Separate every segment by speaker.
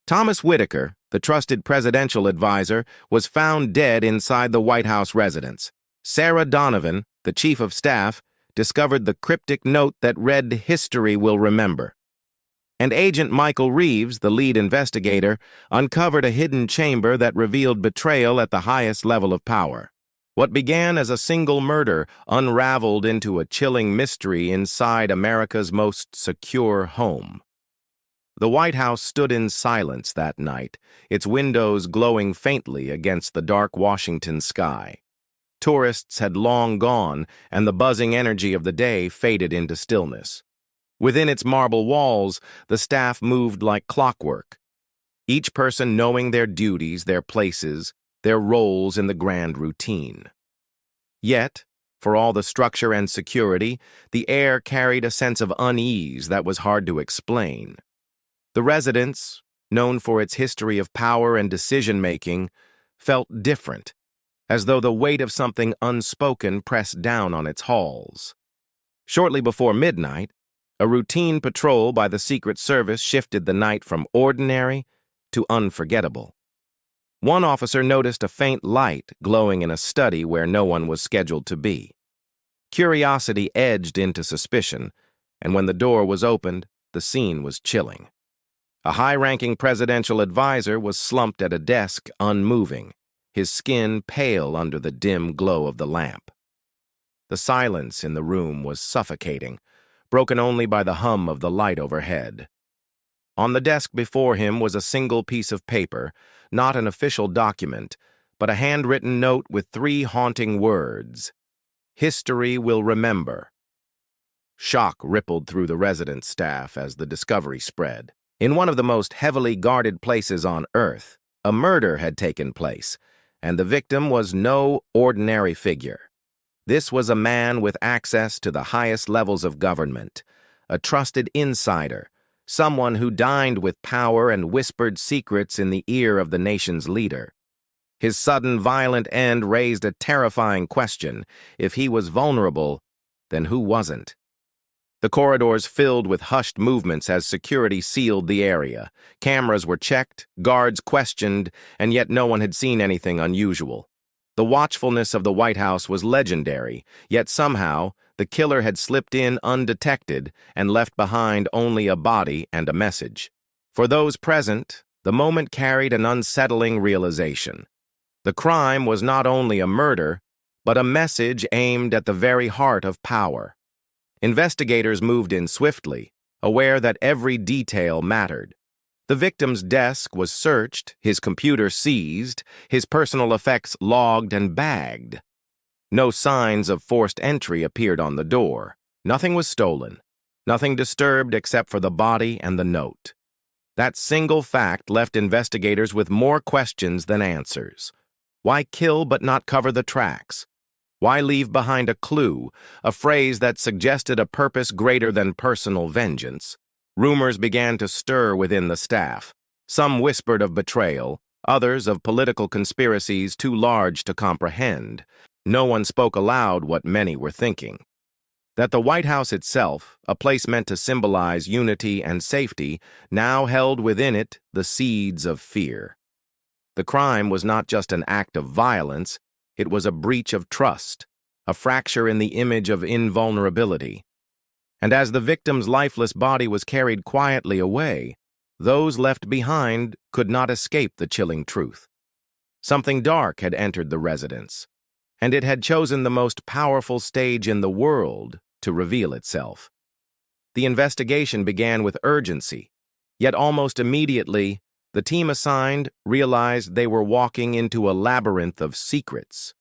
Speaker 1: Thomas Whitaker, the trusted presidential advisor, was found dead inside the White House residence. Sarah Donovan, the chief of staff, discovered the cryptic note that read, "History will remember." And Agent Michael Reeves, the lead investigator, uncovered a hidden chamber that revealed betrayal at the highest level of power. What began as a single murder unraveled into a chilling mystery inside America's most secure home. The White House stood in silence that night, its windows glowing faintly against the dark Washington sky. Tourists had long gone, and the buzzing energy of the day faded into stillness. Within its marble walls, the staff moved like clockwork, each person knowing their duties, their places, their roles in the grand routine. Yet, for all the structure and security, the air carried a sense of unease that was hard to explain. The residence, known for its history of power and decision-making, felt different, as though the weight of something unspoken pressed down on its halls. Shortly before midnight, a routine patrol by the Secret Service shifted the night from ordinary to unforgettable. One officer noticed a faint light glowing in a study where no one was scheduled to be. Curiosity edged into suspicion, and when the door was opened, the scene was chilling. A high-ranking presidential advisor was slumped at a desk, unmoving, his skin pale under the dim glow of the lamp. The silence in the room was suffocating, broken only by the hum of the light overhead. On the desk before him was a single piece of paper, not an official document, but a handwritten note with 3 haunting words: "History will remember." Shock rippled through the resident staff as the discovery spread. In one of the most heavily guarded places on Earth, a murder had taken place, and the victim was no ordinary figure. This was a man with access to the highest levels of government, a trusted insider, someone who dined with power and whispered secrets in the ear of the nation's leader. His sudden violent end raised a terrifying question. If he was vulnerable, then who wasn't? The corridors filled with hushed movements as security sealed the area. Cameras were checked, guards questioned, and yet no one had seen anything unusual. The watchfulness of the White House was legendary, yet somehow the killer had slipped in undetected and left behind only a body and a message. For those present, the moment carried an unsettling realization. The crime was not only a murder, but a message aimed at the very heart of power. Investigators moved in swiftly, aware that every detail mattered. The victim's desk was searched, his computer seized, his personal effects logged and bagged. No signs of forced entry appeared on the door. Nothing was stolen, nothing disturbed except for the body and the note. That single fact left investigators with more questions than answers. Why kill but not cover the tracks? Why leave behind a clue, a phrase that suggested a purpose greater than personal vengeance? Rumors began to stir within the staff. Some whispered of betrayal, others of political conspiracies too large to comprehend. No one spoke aloud what many were thinking. That the White House itself, a place meant to symbolize unity and safety, now held within it the seeds of fear. The crime was not just an act of violence, it was a breach of trust, a fracture in the image of invulnerability. And as the victim's lifeless body was carried quietly away, those left behind could not escape the chilling truth. Something dark had entered the residence, and it had chosen the most powerful stage in the world to reveal itself. The investigation began with urgency, yet almost immediately, the team assigned realized they were walking into a labyrinth of secrets.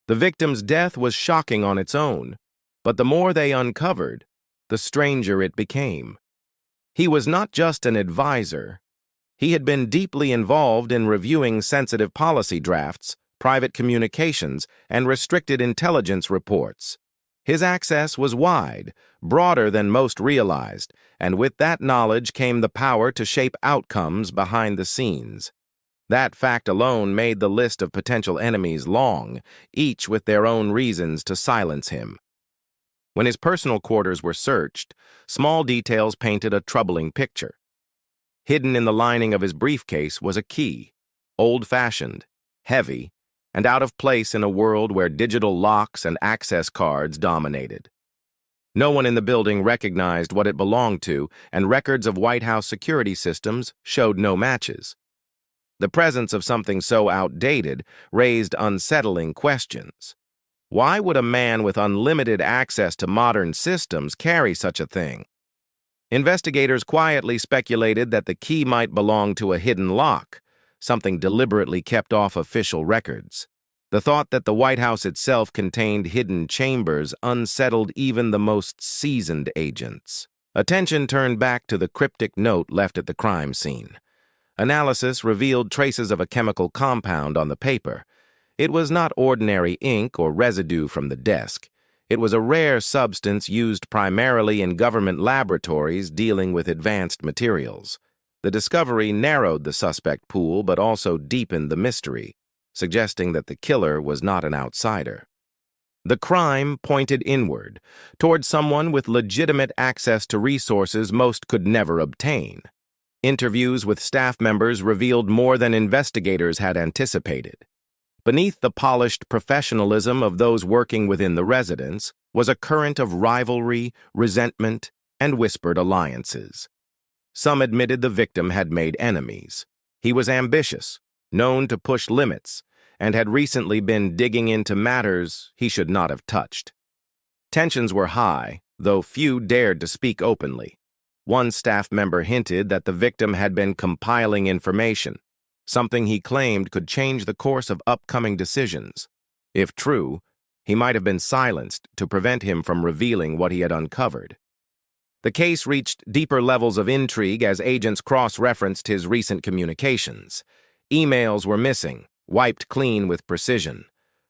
Speaker 1: The victim's death was shocking on its own, but the more they uncovered, the stranger it became. He was not just an advisor. He had been deeply involved in reviewing sensitive policy drafts, private communications, and restricted intelligence reports. His access was wide, broader than most realized, and with that knowledge came the power to shape outcomes behind the scenes. That fact alone made the list of potential enemies long, each with their own reasons to silence him. When his personal quarters were searched, small details painted a troubling picture. Hidden in the lining of his briefcase was a key, old-fashioned, heavy, and out of place in a world where digital locks and access cards dominated. No one in the building recognized what it belonged to, and records of White House security systems showed no matches. The presence of something so outdated raised unsettling questions. Why would a man with unlimited access to modern systems carry such a thing? Investigators quietly speculated that the key might belong to a hidden lock, something deliberately kept off official records. The thought that the White House itself contained hidden chambers unsettled even the most seasoned agents. Attention turned back to the cryptic note left at the crime scene. Analysis revealed traces of a chemical compound on the paper. It was not ordinary ink or residue from the desk. It was a rare substance used primarily in government laboratories dealing with advanced materials. The discovery narrowed the suspect pool but also deepened the mystery, suggesting that the killer was not an outsider. The crime pointed inward, toward someone with legitimate access to resources most could never obtain. Interviews with staff members revealed more than investigators had anticipated. Beneath the polished professionalism of those working within the residence was a current of rivalry, resentment, and whispered alliances. Some admitted the victim had made enemies. He was ambitious, known to push limits, and had recently been digging into matters he should not have touched. Tensions were high, though few dared to speak openly. One staff member hinted that the victim had been compiling information, something he claimed could change the course of upcoming decisions. If true, he might have been silenced to prevent him from revealing what he had uncovered. The case reached deeper levels of intrigue as agents cross-referenced his recent communications. Emails were missing, wiped clean with precision.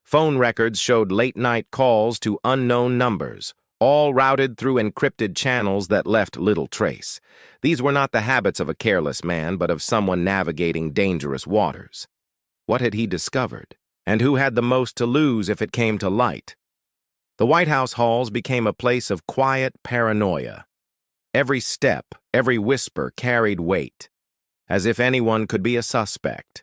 Speaker 1: Phone records showed late-night calls to unknown numbers, all routed through encrypted channels that left little trace. These were not the habits of a careless man, but of someone navigating dangerous waters. What had he discovered? And who had the most to lose if it came to light? The White House halls became a place of quiet paranoia. Every step, every whisper carried weight, as if anyone could be a suspect.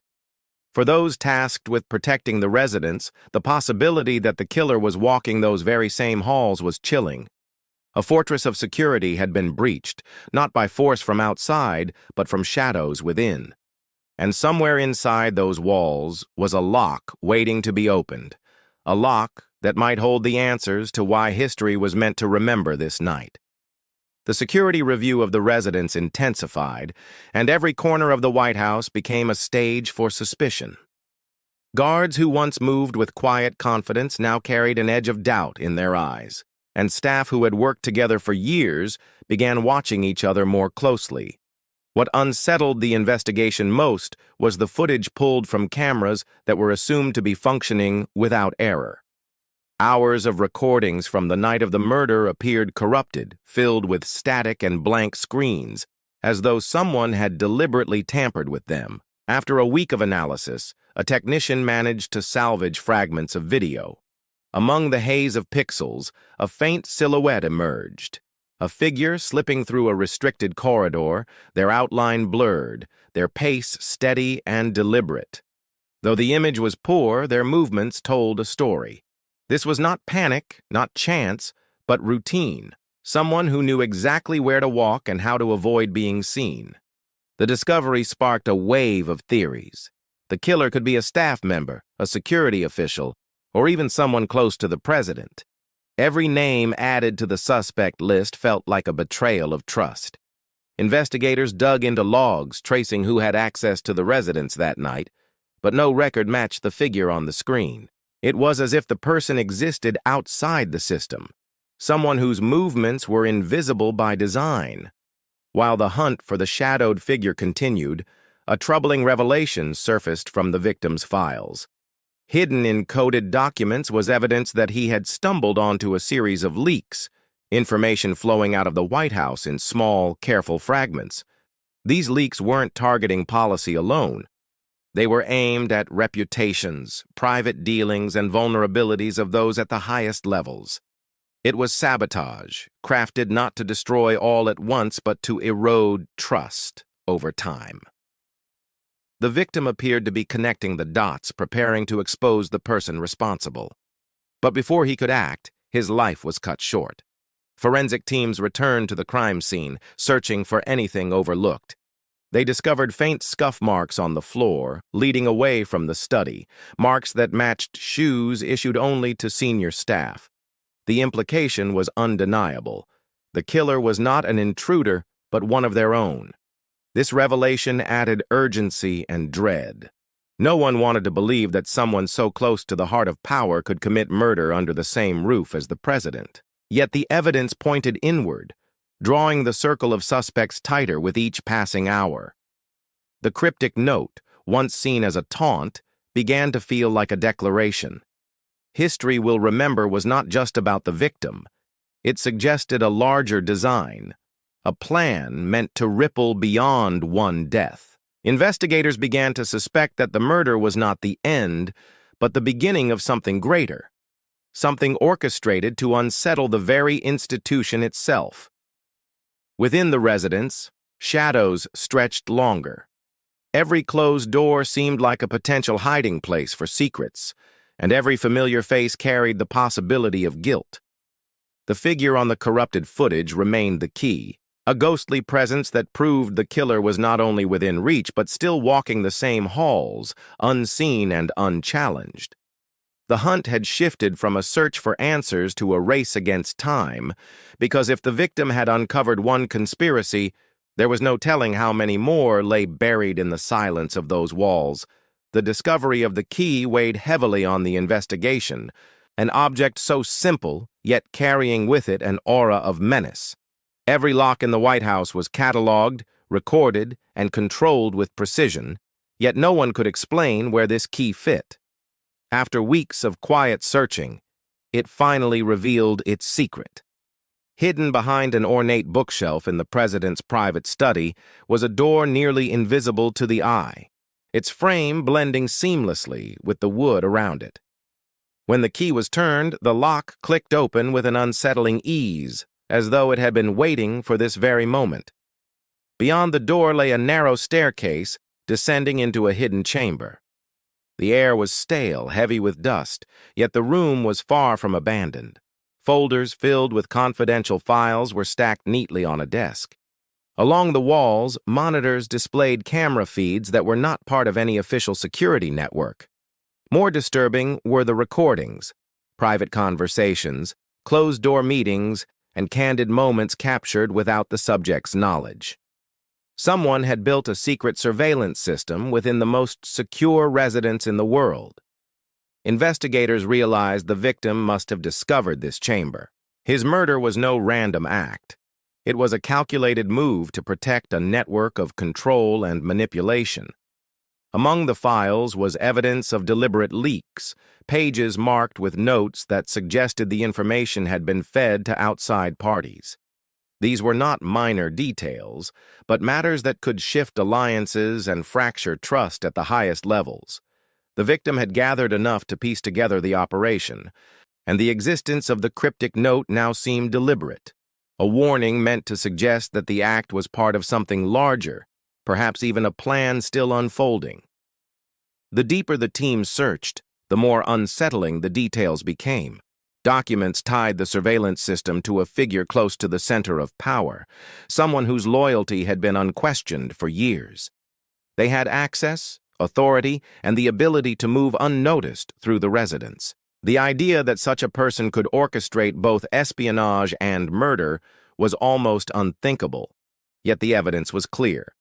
Speaker 1: For those tasked with protecting the residents, the possibility that the killer was walking those very same halls was chilling. A fortress of security had been breached, not by force from outside, but from shadows within. And somewhere inside those walls was a lock waiting to be opened, a lock that might hold the answers to why history was meant to remember this night. The security review of the residence intensified, and every corner of the White House became a stage for suspicion. Guards who once moved with quiet confidence now carried an edge of doubt in their eyes, and staff who had worked together for years began watching each other more closely. What unsettled the investigation most was the footage pulled from cameras that were assumed to be functioning without error. Hours of recordings from the night of the murder appeared corrupted, filled with static and blank screens, as though someone had deliberately tampered with them. After a week of analysis, a technician managed to salvage fragments of video. Among the haze of pixels, a faint silhouette emerged. A figure slipping through a restricted corridor, their outline blurred, their pace steady and deliberate. Though the image was poor, their movements told a story. This was not panic, not chance, but routine. Someone who knew exactly where to walk and how to avoid being seen. The discovery sparked a wave of theories. The killer could be a staff member, a security official, or even someone close to the president. Every name added to the suspect list felt like a betrayal of trust. Investigators dug into logs tracing who had access to the residence that night, but no record matched the figure on the screen. It was as if the person existed outside the system, someone whose movements were invisible by design. While the hunt for the shadowed figure continued, a troubling revelation surfaced from the victim's files. Hidden in coded documents was evidence that he had stumbled onto a series of leaks, information flowing out of the White House in small, careful fragments. These leaks weren't targeting policy alone. They were aimed at reputations, private dealings, and vulnerabilities of those at the highest levels. It was sabotage, crafted not to destroy all at once but to erode trust over time. The victim appeared to be connecting the dots, preparing to expose the person responsible. But before he could act, his life was cut short. Forensic teams returned to the crime scene, searching for anything overlooked. They discovered faint scuff marks on the floor, leading away from the study, marks that matched shoes issued only to senior staff. The implication was undeniable. The killer was not an intruder, but one of their own. This revelation added urgency and dread. No one wanted to believe that someone so close to the heart of power could commit murder under the same roof as the president. Yet the evidence pointed inward, drawing the circle of suspects tighter with each passing hour. The cryptic note, once seen as a taunt, began to feel like a declaration. History will remember was not just about the victim. It suggested a larger design, a plan meant to ripple beyond one death. Investigators began to suspect that the murder was not the end, but the beginning of something greater, something orchestrated to unsettle the very institution itself. Within the residence, shadows stretched longer. Every closed door seemed like a potential hiding place for secrets, and every familiar face carried the possibility of guilt. The figure on the corrupted footage remained the key, a ghostly presence that proved the killer was not only within reach but still walking the same halls, unseen and unchallenged. The hunt had shifted from a search for answers to a race against time, because if the victim had uncovered one conspiracy, there was no telling how many more lay buried in the silence of those walls. The discovery of the key weighed heavily on the investigation, an object so simple, yet carrying with it an aura of menace. Every lock in the White House was catalogued, recorded, and controlled with precision, yet no one could explain where this key fit. After weeks of quiet searching, it finally revealed its secret. Hidden behind an ornate bookshelf in the president's private study was a door nearly invisible to the eye, its frame blending seamlessly with the wood around it. When the key was turned, the lock clicked open with an unsettling ease, as though it had been waiting for this very moment. Beyond the door lay a narrow staircase descending into a hidden chamber. The air was stale, heavy with dust, yet the room was far from abandoned. Folders filled with confidential files were stacked neatly on a desk. Along the walls, monitors displayed camera feeds that were not part of any official security network. More disturbing were the recordings, private conversations, closed-door meetings, and candid moments captured without the subject's knowledge. Someone had built a secret surveillance system within the most secure residence in the world. Investigators realized the victim must have discovered this chamber. His murder was no random act. It was a calculated move to protect a network of control and manipulation. Among the files was evidence of deliberate leaks, pages marked with notes that suggested the information had been fed to outside parties. These were not minor details, but matters that could shift alliances and fracture trust at the highest levels. The victim had gathered enough to piece together the operation, and the existence of the cryptic note now seemed deliberate, a warning meant to suggest that the act was part of something larger, perhaps even a plan still unfolding. The deeper the team searched, the more unsettling the details became. Documents tied the surveillance system to a figure close to the center of power, someone whose loyalty had been unquestioned for years. They had access, authority, and the ability to move unnoticed through the residence. The idea that such a person could orchestrate both espionage and murder was almost unthinkable, yet the evidence was clear.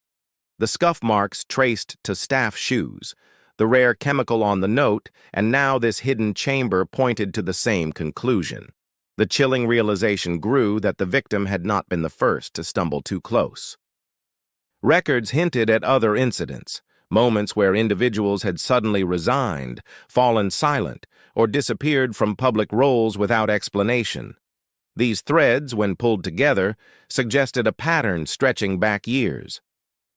Speaker 1: The scuff marks traced to staff shoes, the rare chemical on the note, and now this hidden chamber pointed to the same conclusion. The chilling realization grew that the victim had not been the first to stumble too close. Records hinted at other incidents, moments where individuals had suddenly resigned, fallen silent, or disappeared from public roles without explanation. These threads, when pulled together, suggested a pattern stretching back years.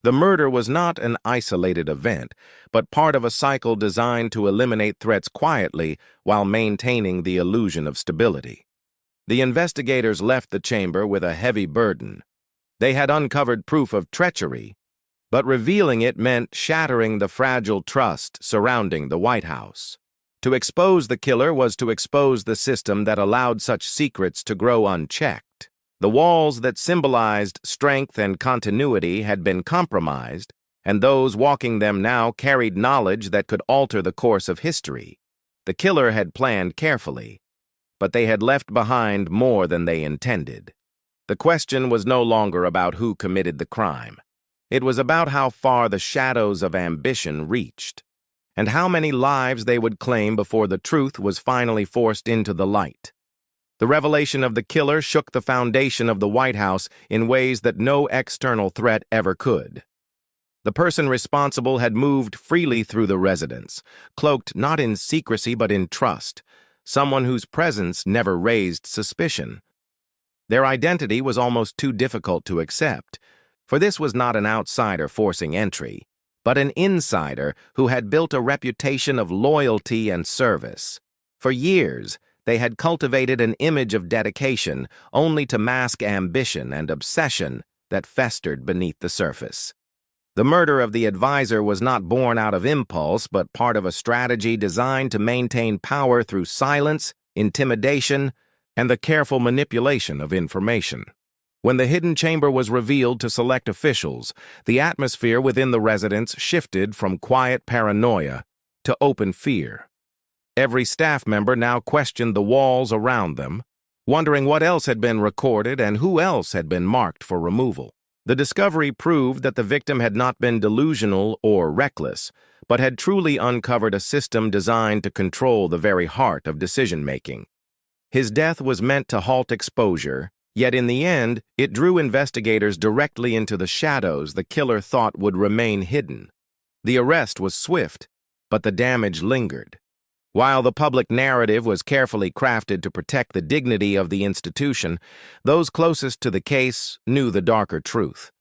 Speaker 1: The murder was not an isolated event, but part of a cycle designed to eliminate threats quietly while maintaining the illusion of stability. The investigators left the chamber with a heavy burden. They had uncovered proof of treachery, But revealing it meant shattering the fragile trust surrounding the White House. To expose the killer was to expose the system that allowed such secrets to grow unchecked. The walls that symbolized strength and continuity had been compromised, and those walking them now carried knowledge that could alter the course of history. The killer had planned carefully, but they had left behind more than they intended. The question was no longer about who committed the crime. It was about how far the shadows of ambition reached, and how many lives they would claim before the truth was finally forced into the light. The revelation of the killer shook the foundation of the White House in ways that no external threat ever could. The person responsible had moved freely through the residence, cloaked not in secrecy but in trust, someone whose presence never raised suspicion. Their identity was almost too difficult to accept, for this was not an outsider forcing entry, but an insider who had built a reputation of loyalty and service. For years, they had cultivated an image of dedication only to mask ambition and obsession that festered beneath the surface. The murder of the advisor was not born out of impulse, but part of a strategy designed to maintain power through silence, intimidation, and the careful manipulation of information. When the hidden chamber was revealed to select officials, the atmosphere within the residence shifted from quiet paranoia to open fear. Every staff member now questioned the walls around them, wondering what else had been recorded and who else had been marked for removal. The discovery proved that the victim had not been delusional or reckless, but had truly uncovered a system designed to control the very heart of decision-making. His death was meant to halt exposure, yet in the end, it drew investigators directly into the shadows the killer thought would remain hidden. The arrest was swift, but the damage lingered. While the public narrative was carefully crafted to protect the dignity of the institution, those closest to the case knew the darker truth.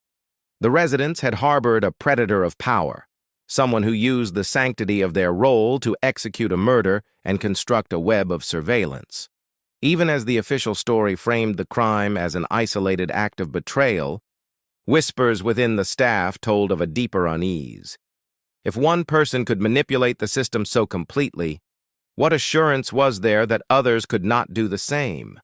Speaker 1: The residents had harbored a predator of power, someone who used the sanctity of their role to execute a murder and construct a web of surveillance. Even as the official story framed the crime as an isolated act of betrayal, whispers within the staff told of a deeper unease. If one person could manipulate the system so completely, what assurance was there that others could not do the same?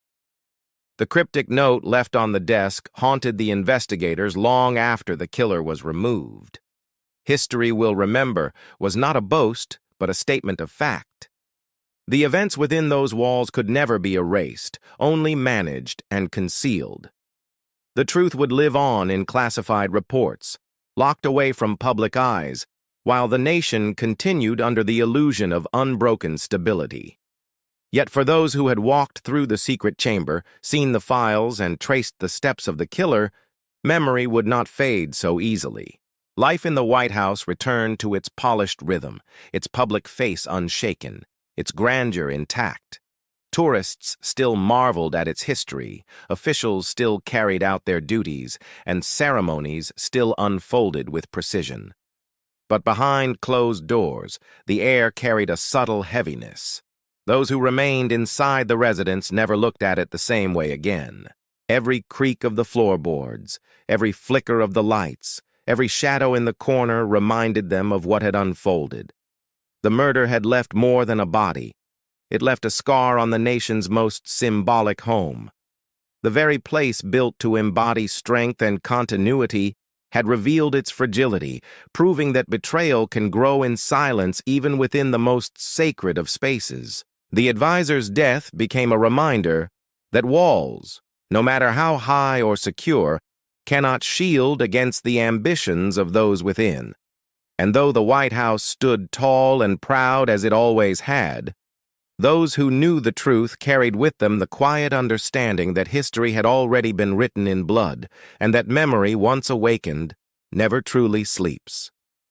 Speaker 1: The cryptic note left on the desk haunted the investigators long after the killer was removed. History will remember was not a boast, but a statement of fact. The events within those walls could never be erased, only managed and concealed. The truth would live on in classified reports, locked away from public eyes, while the nation continued under the illusion of unbroken stability. Yet for those who had walked through the secret chamber, seen the files, and traced the steps of the killer, memory would not fade so easily. Life in the White House returned to its polished rhythm, its public face unshaken, its grandeur intact. Tourists still marveled at its history, officials still carried out their duties, and ceremonies still unfolded with precision. But behind closed doors, the air carried a subtle heaviness. Those who remained inside the residence never looked at it the same way again. Every creak of the floorboards, every flicker of the lights, every shadow in the corner reminded them of what had unfolded. The murder had left more than a body. It left a scar on the nation's most symbolic home. The very place built to embody strength and continuity had revealed its fragility, proving that betrayal can grow in silence even within the most sacred of spaces. The advisor's death became a reminder that walls, no matter how high or secure, cannot shield against the ambitions of those within. And though the White House stood tall and proud as it always had, those who knew the truth carried with them the quiet understanding that history had already been written in blood, and that memory, once awakened, never truly sleeps.